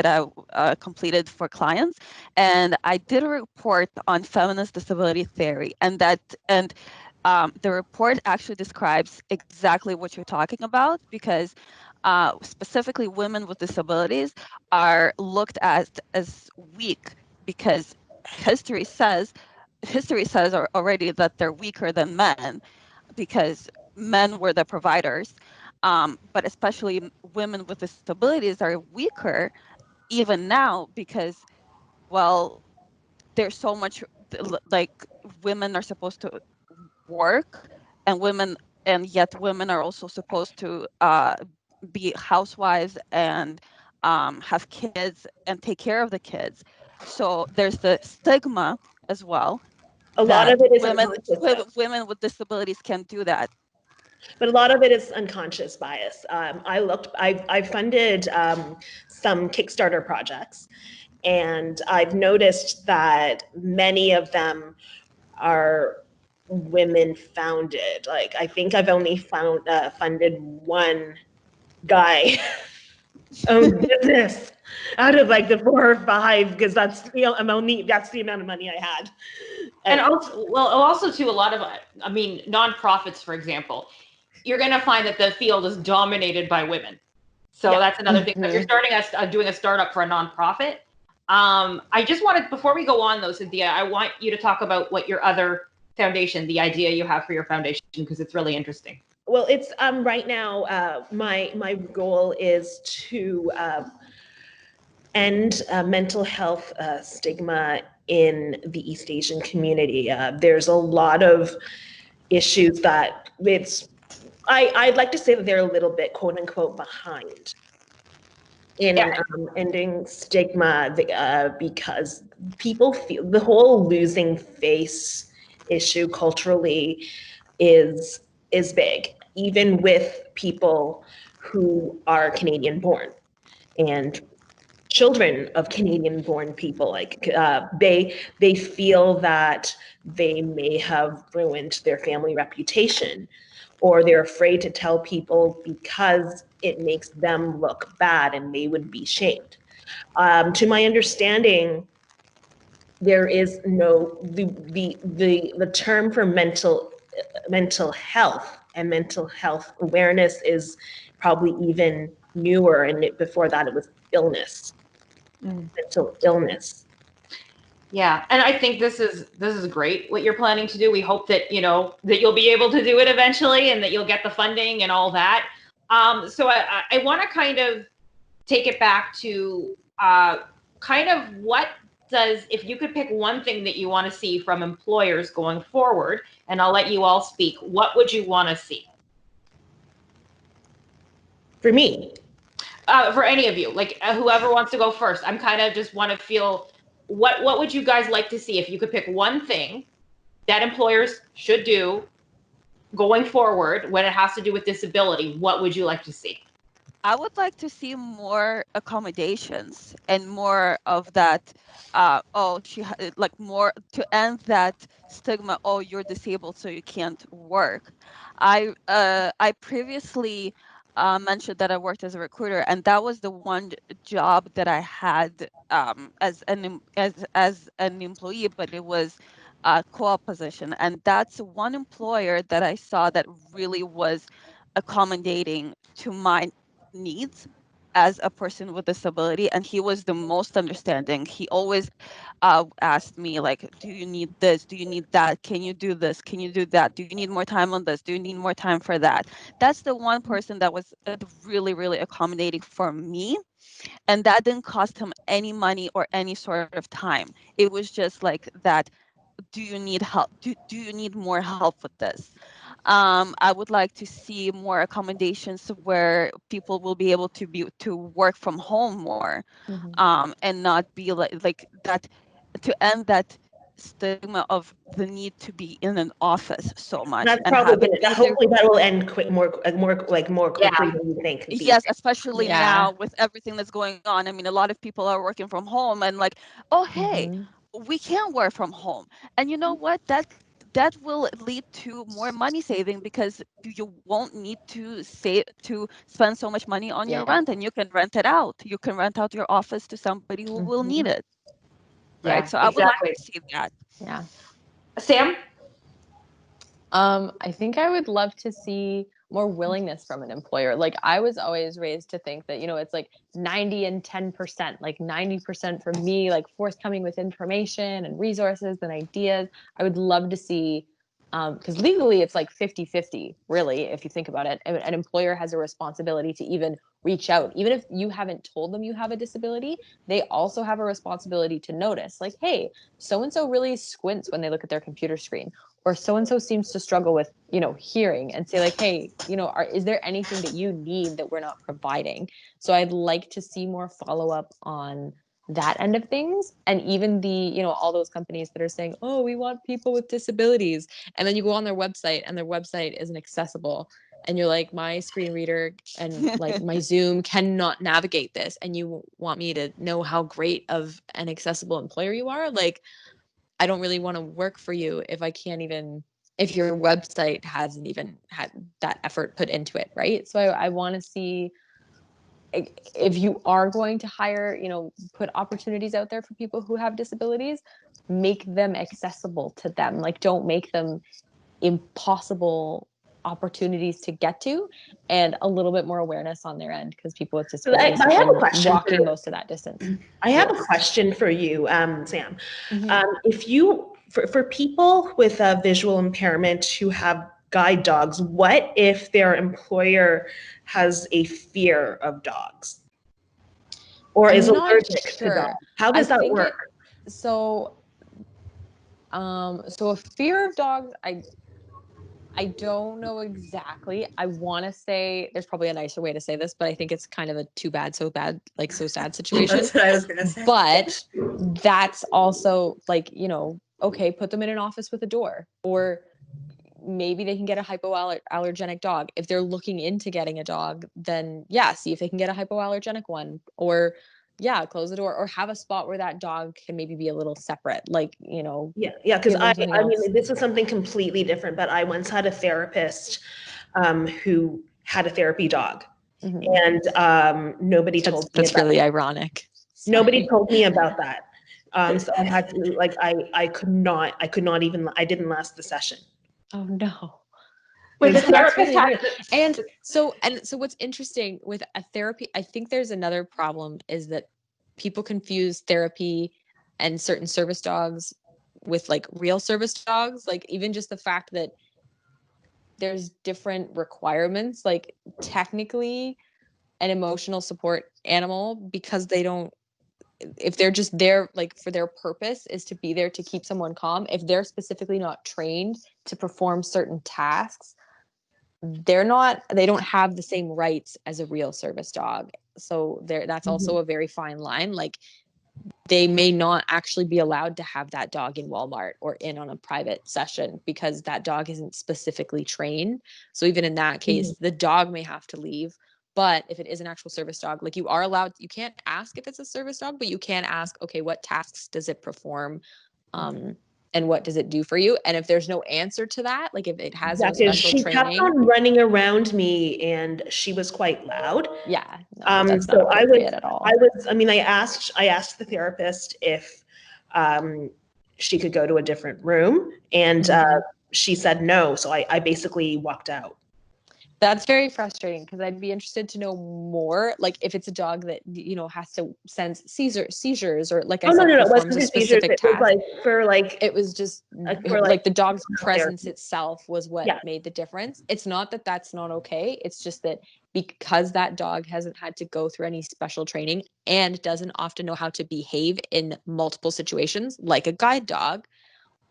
I completed for clients, and I did a report on feminist disability theory, and the report actually describes exactly what you're talking about, because specifically women with disabilities are looked at as weak, because history says already that they're weaker than men, because men were the providers, but especially women with disabilities are weaker even now, because, well, there's so much, like, women are supposed to work, and yet women are also supposed to be housewives and have kids and take care of the kids. So there's the stigma as well. A lot of it is women with disabilities can't do that. But a lot of it is unconscious bias. I funded some Kickstarter projects, and I've noticed that many of them are women founded. Like, I think I've only funded one guy owned business out of like the 4 or 5, because that's the amount of money I had. And also too, a lot of, nonprofits, for example, you're going to find that the field is dominated by women. So that's another thing. If you're starting doing a startup for a nonprofit, I just wanted, before we go on though, Cynthia, I want you to talk about what your other foundation, the idea you have for your foundation, because it's really interesting. Well, it's right now, my goal is to end mental health stigma in the East Asian community. There's a lot of issues that I'd like to say that they're a little bit quote unquote behind in ending stigma, because people feel the whole losing face issue culturally is big, even with people who are Canadian born. And children of Canadian-born people. Like they feel that they may have ruined their family reputation, or they're afraid to tell people because it makes them look bad and they would be shamed. To my understanding, there is no the term for mental health and mental health awareness is probably even newer, and before that it was illness, mental illness. Yeah, and I think this is great what you're planning to do. We hope that that you'll be able to do it eventually, and that you'll get the funding and all that. So I want to kind of take it back to kind of what does, if you could pick one thing that you want to see from employers going forward, and I'll let you all speak, what would you want to see? For me, for any of you, like whoever wants to go first. I'm kind of just want to feel what would you guys like to see if you could pick one thing that employers should do going forward when it has to do with disability? What would you like to see? I would like to see more accommodations and more of that. Like more to end that stigma. Oh, you're disabled, so you can't work. I previously mentioned that I worked as a recruiter, and that was the one job that I had as an employee, but it was a co-op position, and that's one employer that I saw that really was accommodating to my needs as a person with disability, and he was the most understanding. He always asked me like, do you need this, do you need that, can you do this, can you do that, do you need more time on this, do you need more time for that? That's the one person that was really, really accommodating for me, and that didn't cost him any money or any sort of time. It was just like that, do you need help, do you need more help with this? I would like to see more accommodations where people will be able to work from home more, and not be like that, to end that stigma of the need to be in an office so much that's and probably have it gonna, be there. hopefully that will end quick, more quickly than you think. Yes, especially Yeah. now with everything that's going on. I mean, a lot of people are working from home and like, oh, hey, we can work from home. And you know what? That will lead to more money saving, because you won't need to spend so much money on your rent, and you can rent it out. You can rent out your office to somebody who will need it. Right. Yeah, So I would like exactly. to see that. Yeah. Sam? I think I would love to see more willingness from an employer. Like, I was always raised to think that, it's like 90 and 10%, like 90% for me, like forthcoming with information and resources and ideas. I would love to see, because legally it's like 50-50, really, if you think about it. An employer has a responsibility to even reach out. Even if you haven't told them you have a disability, they also have a responsibility to notice, like, hey, so-and-so really squints when they look at their computer screen, or so-and-so seems to struggle with, hearing, and say like, hey, is there anything that you need that we're not providing? So I'd like to see more follow-up on that end of things. And even the, all those companies that are saying, oh, we want people with disabilities. And then you go on their website and their website isn't accessible. And you're like, my screen reader and like my Zoom cannot navigate this. And you want me to know how great of an accessible employer you are? Like, I don't really want to work for you if your website hasn't even had that effort put into it, right? So I want to see, if you are going to hire, put opportunities out there for people who have disabilities, make them accessible to them. Like, don't make them impossible opportunities to get to, and a little bit more awareness on their end, because people with disabilities I have a have been question walking most of that distance. I have a question for you, Sam. Mhm. If you, for people with a visual impairment who have guide dogs, what if their employer has a fear of dogs or is I'm not allergic to sure. dogs? How does that work? So a fear of dogs, I don't know exactly. I want to say there's probably a nicer way to say this, but I think it's kind of a too bad, so bad, like so sad situation. That's what I was gonna say. But that's also like, okay, put them in an office with a door, or maybe they can get a hypoallergenic dog. If they're looking into getting a dog, then yeah, see if they can get a hypoallergenic one. Or close the door or have a spot where that dog can maybe be a little separate, like, you know. Yeah, because give them I something else. mean, this is something completely different, but I once had a therapist who had a therapy dog, Mhm. and nobody told me That's about really ironic. nobody Sorry. told me about that. So I had to, like, I could not even, I didn't last the session. Oh no. Wait, the So that's therapist really had weird. And so what's interesting with a therapy, I think there's another problem is that people confuse therapy and certain service dogs with like real service dogs. Like even just the fact that there's different requirements, like technically an emotional support animal, because they don't, if they're just there like for their purpose is to be there to keep someone calm, if they're specifically not trained to perform certain tasks, they don't have the same rights as a real service dog. So that's also a very fine line. Like they may not actually be allowed to have that dog in Walmart or in on a private session because that dog isn't specifically trained. So even in that case, the dog may have to leave. But if it is an actual service dog, like you are allowed, you can't ask if it's a service dog, but you can ask, okay, what tasks does it perform? And what does it do for you? And if there's no answer to that, like if it has no special she training. kept on running around me and she was quite loud. Yeah, no, that's not so appropriate at all. I asked the therapist if she could go to a different room, and she said no. So I basically walked out. That's very frustrating because I'd be interested to know more. Like if it's a dog that, you know, has to sense seizures or like I said, no, performs a specific task. It was like for like it was just for like the dog's presence itself was what Yeah. made the difference. It's not that that's not okay. It's just that because that dog hasn't had to go through any special training and doesn't often know how to behave in multiple situations, like a guide dog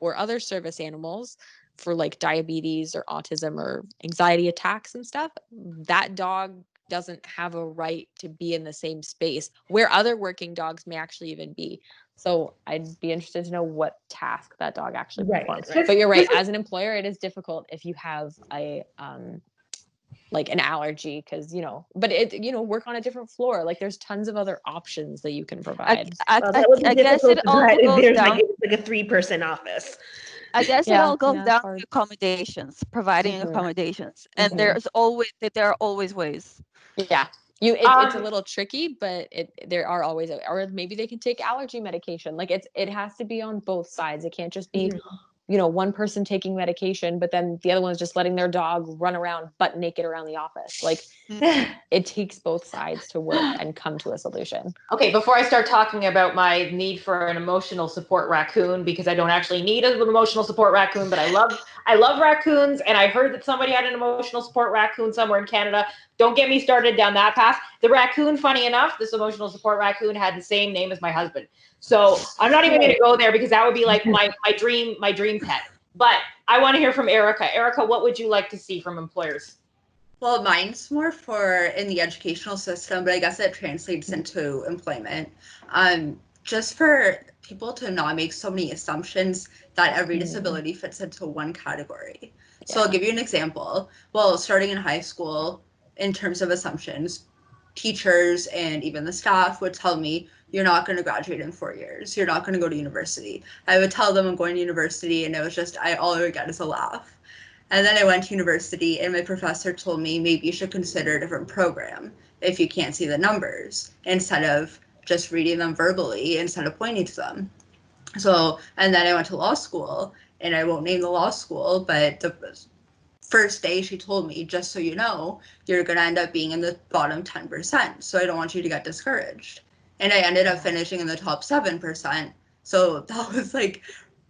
or other service animals for like diabetes or autism or anxiety attacks and stuff, that dog doesn't have a right to be in the same space where other working dogs may actually even be. So I'd be interested to know what task that dog actually performs. But you're right, as an employer, it is difficult if you have a like an allergy, because you know, but it, you know, work on a different floor. Like there's tons of other options that you can provide. I guess it all goes down. It's like a 3-person office. I guess it all goes down to accommodations, providing accommodations, and there are always ways. Yeah, it's a little tricky, but there are always, or maybe they can take allergy medication. Like it has to be on both sides. It can't just be, you know, one person taking medication, but then the other one's just letting their dog run around butt naked around the office. Like it takes both sides to work and come to a solution. Okay, before I start talking about my need for an emotional support raccoon, because I don't actually need an emotional support raccoon, but I love raccoons, and I heard that somebody had an emotional support raccoon somewhere in Canada. Don't get me started down that path. The raccoon, funny enough, this emotional support raccoon had the same name as my husband. So I'm not even going to go there because that would be like my dream pet. But I want to hear from Erica. Erica, what would you like to see from employers? Well, mine's more for in the educational system, but I guess it translates into employment. Just for people to not make so many assumptions that every disability fits into one category. Yeah. So I'll give you an example. Well, starting in high school, in terms of assumptions, teachers and even the staff would tell me, you're not going to graduate in 4 years. You're not going to go to university. I would tell them I'm going to university, and it was just, all I would get is a laugh. And then I went to university, and my professor told me maybe you should consider a different program if you can't see the numbers, instead of just reading them verbally, instead of pointing to them. So, and then I went to law school, and I won't name the law school, but the first day she told me, just so you know, you're going to end up being in the bottom 10%. So I don't want you to get discouraged. And I ended up finishing in the top 7%. So that was like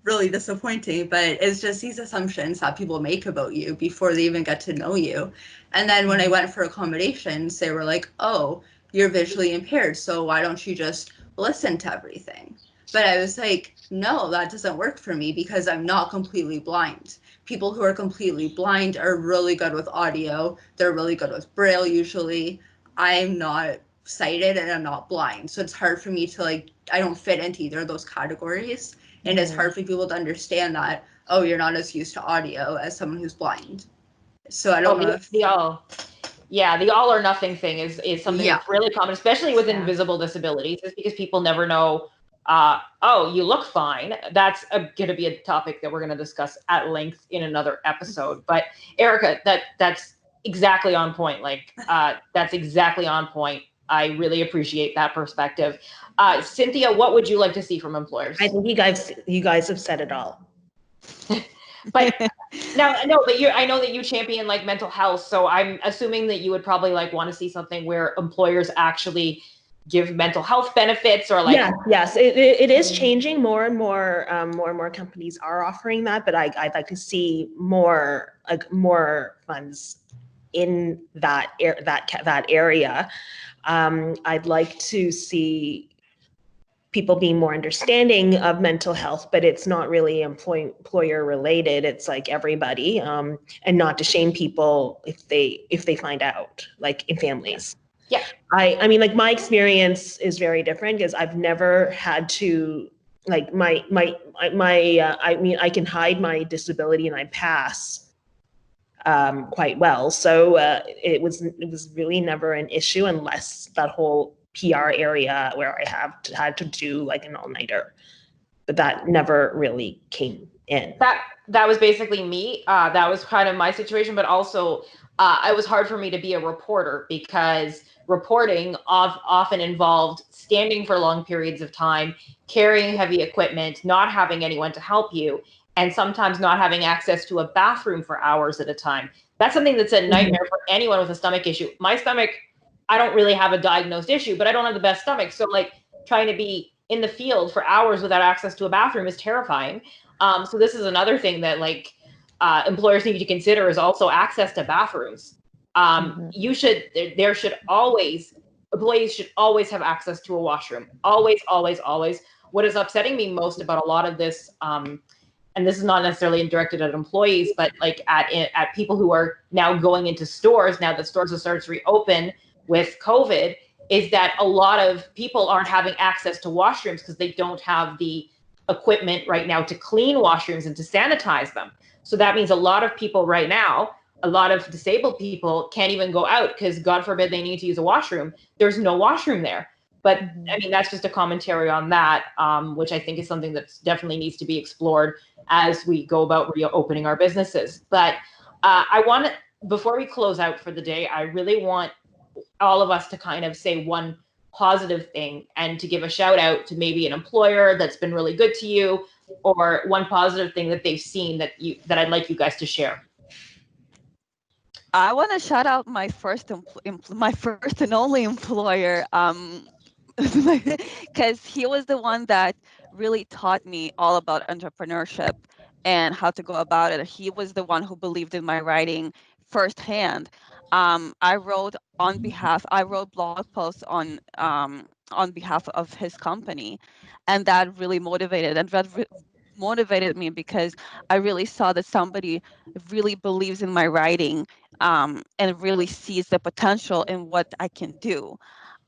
really disappointing, but it's just these assumptions that people make about you before they even get to know you. And then when I went for accommodations, they were like, oh, you're visually impaired, so why don't you just listen to everything? But I was like, no, that doesn't work for me because I'm not completely blind. People who are completely blind are really good with audio. They're really good with Braille usually. I'm not sighted and I'm not blind. So it's hard for me to I don't fit into either of those categories. And it's hard for people to understand that, oh, you're not as used to audio as someone who's blind. So I don't know if... Yeah, the all or nothing thing is something that's really common, especially with invisible disabilities, is because people never know, oh, you look fine. That's going to be a topic that we're going to discuss at length in another episode. But Erica, that's exactly on point. Like, that's exactly on point. I really appreciate that perspective. Cynthia, what would you like to see from employers? I think you guys have said it all. But now, no, but I know that you champion like mental health, so I'm assuming that you would probably like want to see something where employers actually give mental health benefits, or like. Yes, it is changing. More and more companies are offering that, but I'd like to see more funds in that area. I'd like to see people being more understanding of mental health, but it's not really employer related. It's like everybody, and not to shame people if they find out, like in families. Yeah. I mean, like my experience is very different because I've never had to, like I mean, I can hide my disability and I pass quite well. So it was really never an issue unless that whole PR area where I had to do like an all-nighter, but that never really came in. That was basically me. That was kind of my situation, but also it was hard for me to be a reporter because reporting often involved standing for long periods of time, carrying heavy equipment, not having anyone to help you, and sometimes not having access to a bathroom for hours at a time. That's something that's a nightmare for anyone with a stomach issue. My stomach, I don't really have a diagnosed issue, but I don't have the best stomach. So like trying to be in the field for hours without access to a bathroom is terrifying. So this is another thing that like employers need to consider is also access to bathrooms. Employees should always have access to a washroom. Always, always, always. What is upsetting me most about a lot of this, and this is not necessarily directed at employees, but like at people who are now going into stores, now that stores are starting to reopen with COVID, is that a lot of people aren't having access to washrooms because they don't have the equipment right now to clean washrooms and to sanitize them. So that means a lot of people right now, a lot of disabled people can't even go out because God forbid they need to use a washroom. There's no washroom there. But I mean, that's just a commentary on that, which I think is something that definitely needs to be explored as we go about reopening our businesses. But before we close out for the day, I really want all of us to kind of say one positive thing and to give a shout out to maybe an employer that's been really good to you, or one positive thing that they've seen that I'd like you guys to share. I want to shout out my first and only employer, because he was the one that really taught me all about entrepreneurship and how to go about it. He was the one who believed in my writing firsthand. I wrote blog posts on behalf of his company, and that really motivated me because I really saw that somebody really believes in my writing, and really sees the potential in what I can do.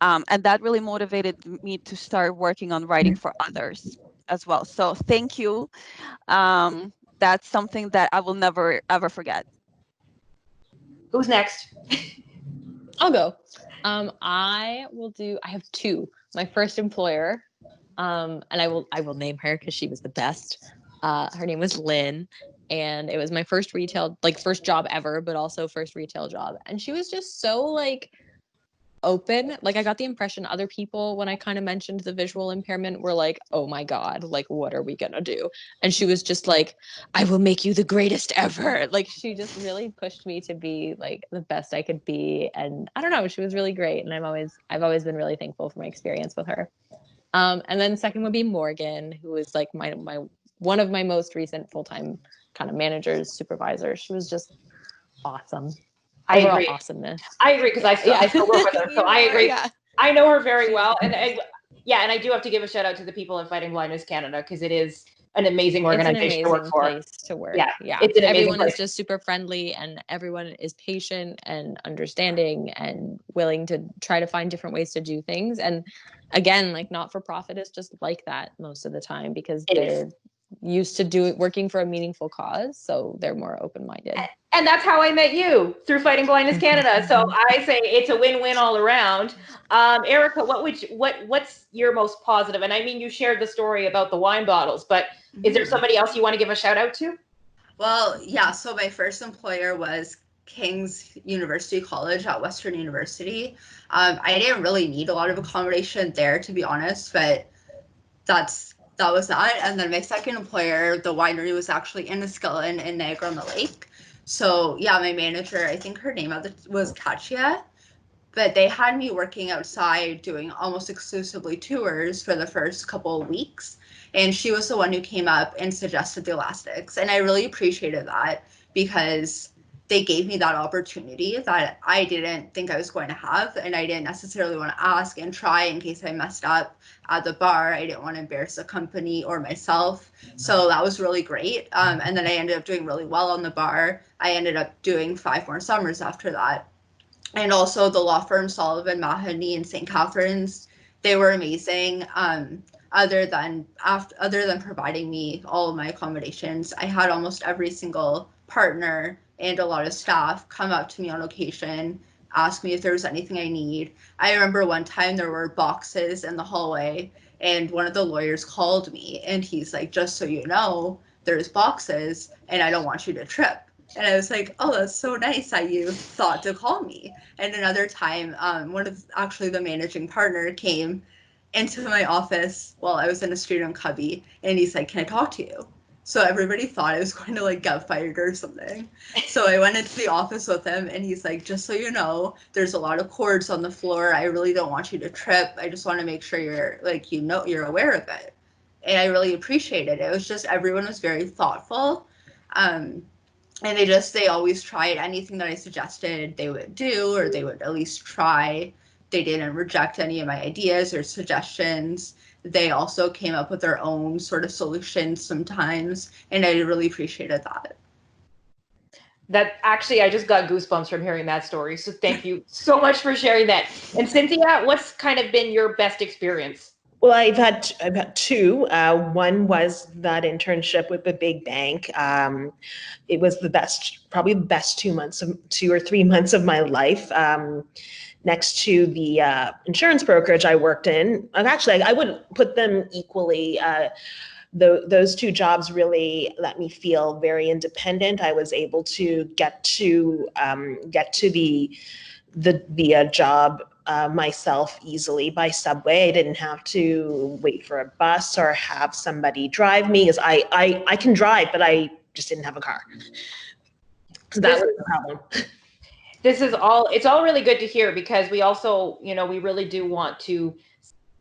And that really motivated me to start working on writing for others as well. So thank you. That's something that I will never, ever forget. Who's next? I'll go. I have two. My first employer, and I will name her because she was the best. Her name was Lynn, and it was my first job ever, but also first retail job. And she was just so like open. Like I got the impression other people, when I kind of mentioned the visual impairment, were like, oh my God, like what are we gonna do? And she was just like, I will make you the greatest ever. Like she just really pushed me to be like the best I could be. And I don't know, she was really great. And I've always been really thankful for my experience with her. And then second would be Morgan, who was like my one of my most recent full-time kind of managers, supervisors. She was just awesome. I agree. Awesomeness. I agree because I still work with her, so I agree. Yeah. I know her very well, and I do have to give a shout out to the people at Fighting Blindness Canada because it is an amazing organization to work for. Place to work. Yeah. It's an everyone place. Is just super friendly, and everyone is patient and understanding and willing to try to find different ways to do things. And again, like not for profit is just like that most of the time because used to working for a meaningful cause, so they're more open-minded. And that's how I met you, through Fighting Blindness Canada. So I say it's a win-win all around. Erica, what's your most positive? And I mean, you shared the story about the wine bottles, but is there somebody else you want to give a shout out to? Well, yeah. So my first employer was King's University College at Western University. I didn't really need a lot of accommodation there, to be honest, but that was that. And then my second employer, the winery, was actually in Kiselman in Niagara-on-the-Lake. So yeah, my manager, I think her name was Katia, but they had me working outside doing almost exclusively tours for the first couple of weeks. And she was the one who came up and suggested the elastics. And I really appreciated that because they gave me that opportunity that I didn't think I was going to have. And I didn't necessarily want to ask and try in case I messed up at the bar. I didn't want to embarrass the company or myself. So that was really great. And then I ended up doing really well on the bar. I ended up doing 5 more summers after that. And also the law firm Sullivan, Mahoney, and St. Catharines, they were amazing. Other than providing me all of my accommodations, I had almost every single partner and a lot of staff come up to me on occasion, ask me if there was anything I need. I remember one time there were boxes in the hallway, and one of the lawyers called me, and he's like, "Just so you know, there's boxes, and I don't want you to trip." And I was like, "Oh, that's so nice that you thought to call me." And another time, one of actually the managing partner came into my office while I was in a student cubby, and he's like, "Can I talk to you?" So everybody thought I was going to like get fired or something. So I went into the office with him, and he's like, "Just so you know, there's a lot of cords on the floor. I really don't want you to trip. I just want to make sure you're like, you're aware of it." And I really appreciated it. It was just everyone was very thoughtful. And they always tried anything that I suggested they would do, or they would at least try. They didn't reject any of my ideas or suggestions. They also came up with their own sort of solutions sometimes, and I really appreciated that. That actually, I just got goosebumps from hearing that story. So thank you so much for sharing that. And Cynthia, what's kind of been your best experience? Well, I've had two. One was that internship with the big bank. It was probably the best 2 or 3 months of my life. Next to the insurance brokerage I worked in. Actually, I wouldn't put them equally. Those two jobs really let me feel very independent. I was able to get to the job myself easily by subway. I didn't have to wait for a bus or have somebody drive me, because I can drive, but I just didn't have a car. So that was the problem. It's all really good to hear, because we also, we really do want to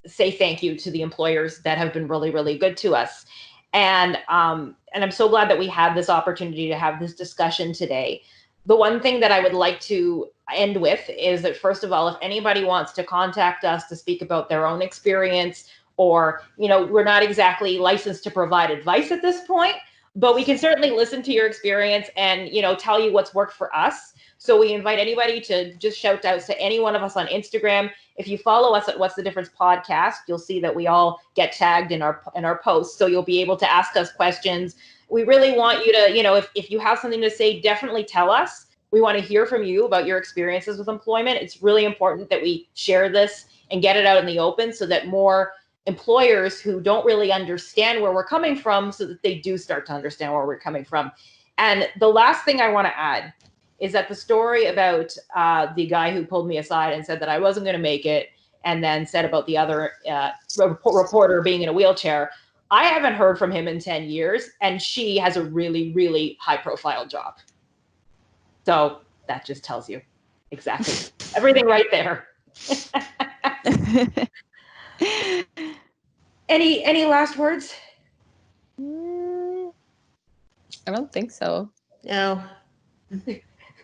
say thank you to the employers that have been really, really good to us. And I'm so glad that we had this opportunity to have this discussion today. The one thing that I would like to end with is that, first of all, if anybody wants to contact us to speak about their own experience, or, we're not exactly licensed to provide advice at this point, but we can certainly listen to your experience and, tell you what's worked for us. So we invite anybody to just shout out to any one of us on Instagram. If you follow us at What's the Difference podcast, you'll see that we all get tagged in our posts. So you'll be able to ask us questions. We really want you to, if you have something to say, definitely tell us. We want to hear from you about your experiences with employment. It's really important that we share this and get it out in the open, so that more employers who don't really understand where we're coming from, so that they do start to understand where we're coming from. And the last thing I want to add is that the story about the guy who pulled me aside and said that I wasn't going to make it, and then said about the other reporter being in a wheelchair, I haven't heard from him in 10 years, and she has a really, really high-profile job. So that just tells you exactly everything right there. Any last words? I don't think so. No.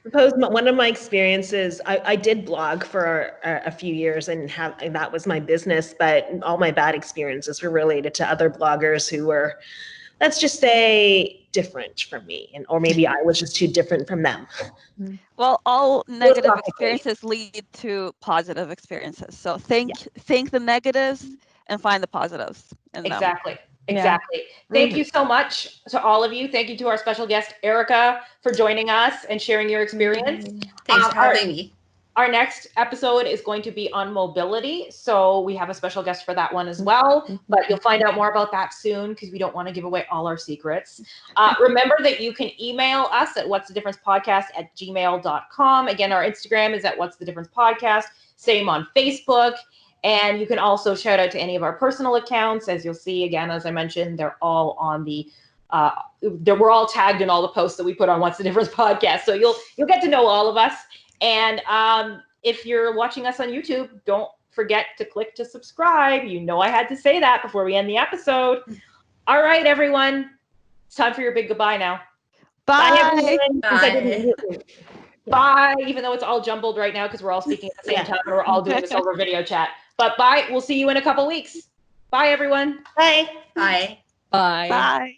Suppose one of my experiences, I did blog for a few years, and that was my business, but all my bad experiences were related to other bloggers who were, let's just say, different from me, or maybe I was just too different from them. Well, all negative experiences lead to positive experiences. So think the negatives and find the positives in them. Exactly. Thank you so much to all of you. Thank you to our special guest, Erica, for joining us and sharing your experience. Thanks for having me. Our next episode is going to be on mobility. So we have a special guest for that one as well. But you'll find out more about that soon because we don't want to give away all our secrets. Remember that you can email us at what'sthedifferencepodcast@gmail.com. Again, our Instagram is at What's the Difference Podcast. Same on Facebook. And you can also shout out to any of our personal accounts. As you'll see, again, as I mentioned, they're all on the we're all tagged in all the posts that we put on What's the Difference Podcast. So you'll get to know all of us. And if you're watching us on YouTube, don't forget to click to subscribe. You know I had to say that before we end the episode. All right, everyone. It's time for your big goodbye now. Bye. everyone. Bye. Bye, even though it's all jumbled right now because we're all speaking at the same time and we're all doing this over video chat. But bye. We'll see you in a couple weeks. Bye, everyone. Bye. Bye. Bye. Bye.